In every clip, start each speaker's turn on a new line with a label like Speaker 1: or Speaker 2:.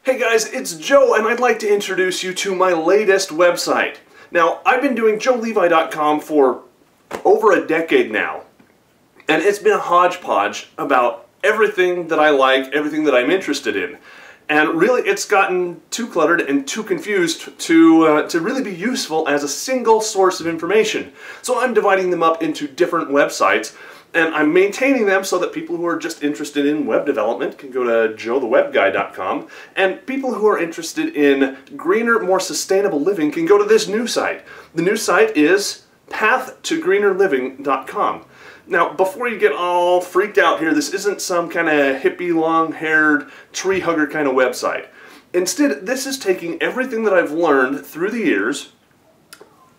Speaker 1: Hey guys, it's Joe, and I'd like to introduce you to my latest website. Now, I've been doing joelevi.com for over a decade now, and it's been a hodgepodge about everything that I like, everything that I'm interested in. And really, it's gotten too cluttered and too confused to really be useful as a single source of information. So I'm dividing them up into different websites, and I'm maintaining them so that people who are just interested in web development can go to joethewebguy.com, and people who are interested in greener, more sustainable living can go to this new site. The new site is pathtogreenerliving.com. Now, before you get all freaked out here, this isn't some kind of hippie, long-haired, tree hugger kind of website. Instead, this is taking everything that I've learned through the years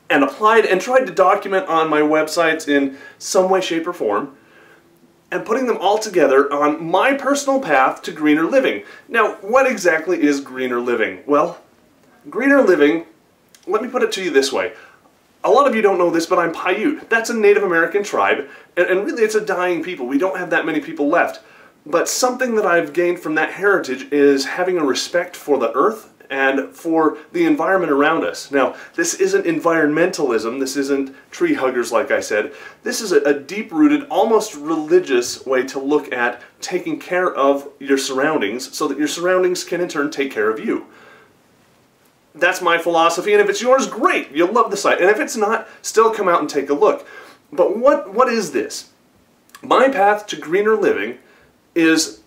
Speaker 1: and applied and tried to document on my websites in some way, shape, or form, and putting them all together on my personal path to greener living. Now, what exactly is greener living? Well, greener living, let me put it to you this way. A lot of you don't know this, but I'm Paiute. That's a Native American tribe, and really it's a dying people. We don't have that many people left. But something that I've gained from that heritage is having a respect for the earth and for the environment around us. Now, this isn't environmentalism, this isn't tree huggers like I said. This is a deep-rooted, almost religious way to look at taking care of your surroundings so that your surroundings can in turn take care of you. That's my philosophy, and if it's yours, great! You'll love the site. And if it's not, still come out and take a look. But what is this? My path to greener living is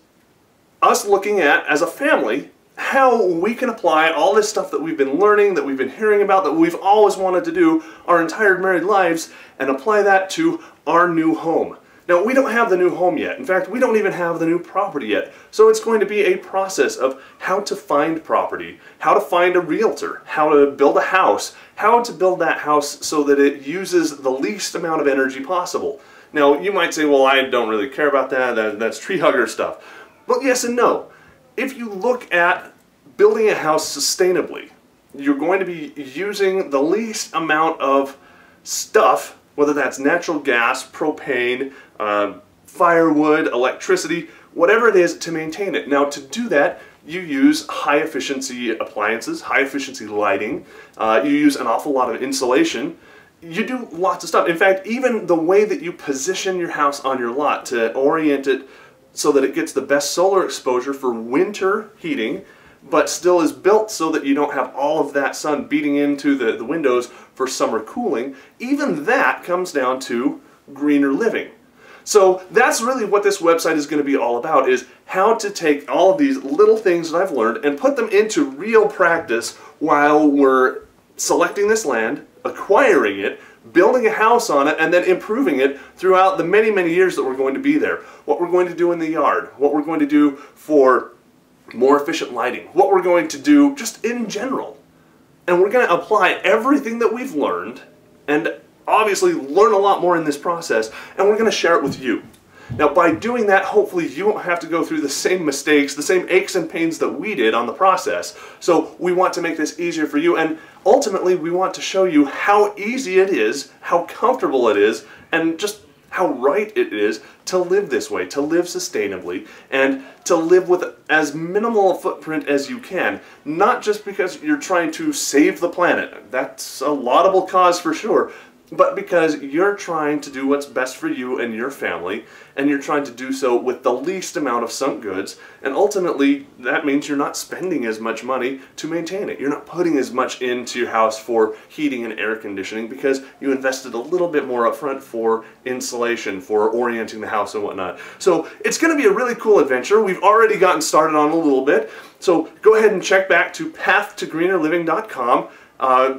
Speaker 1: us looking at, as a family, how we can apply all this stuff that we've been learning, that we've been hearing about, that we've always wanted to do our entire married lives, and apply that to our new home. Now, we don't have the new home yet. In fact, we don't even have the new property yet. So it's going to be a process of how to find property, how to find a realtor, how to build a house, how to build that house so that it uses the least amount of energy possible. Now, you might say, well, I don't really care about that. That's tree hugger stuff. Well, yes and no. If you look at building a house sustainably, you're going to be using the least amount of stuff, whether that's natural gas, propane, firewood, electricity, whatever it is, to maintain it. Now, to do that, you use high-efficiency appliances, high-efficiency lighting, you use an awful lot of insulation, you do lots of stuff. In fact, even the way that you position your house on your lot to orient it so that it gets the best solar exposure for winter heating, but still is built so that you don't have all of that sun beating into the windows for summer cooling, even that comes down to greener living. So that's really what this website is going to be all about, is how to take all of these little things that I've learned and put them into real practice while we're selecting this land, acquiring it, building a house on it, and then improving it throughout the many, many years that we're going to be there. What we're going to do in the yard, what we're going to do for more efficient lighting, what we're going to do just in general. And we're going to apply everything that we've learned and obviously learn a lot more in this process, and we're going to share it with you. Now, by doing that, hopefully you won't have to go through the same mistakes, the same aches and pains that we did on the process. So we want to make this easier for you, and ultimately we want to show you how easy it is, how comfortable it is, and just how right it is to live this way, to live sustainably, and to live with as minimal a footprint as you can. Not just because you're trying to save the planet, that's a laudable cause for sure, but because you're trying to do what's best for you and your family, and you're trying to do so with the least amount of sunk goods, and ultimately that means you're not spending as much money to maintain it. You're not putting as much into your house for heating and air conditioning because you invested a little bit more up front for insulation, for orienting the house and whatnot. So it's going to be a really cool adventure. We've already gotten started on a little bit, so go ahead and check back to pathtogreenerliving.com.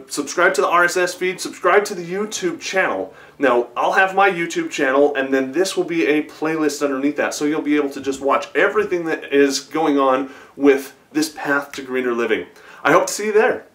Speaker 1: Subscribe to the RSS feed, subscribe to the YouTube channel. Now, I'll have my YouTube channel, and then this will be a playlist underneath that, so you'll be able to just watch everything that is going on with this path to greener living. I hope to see you there.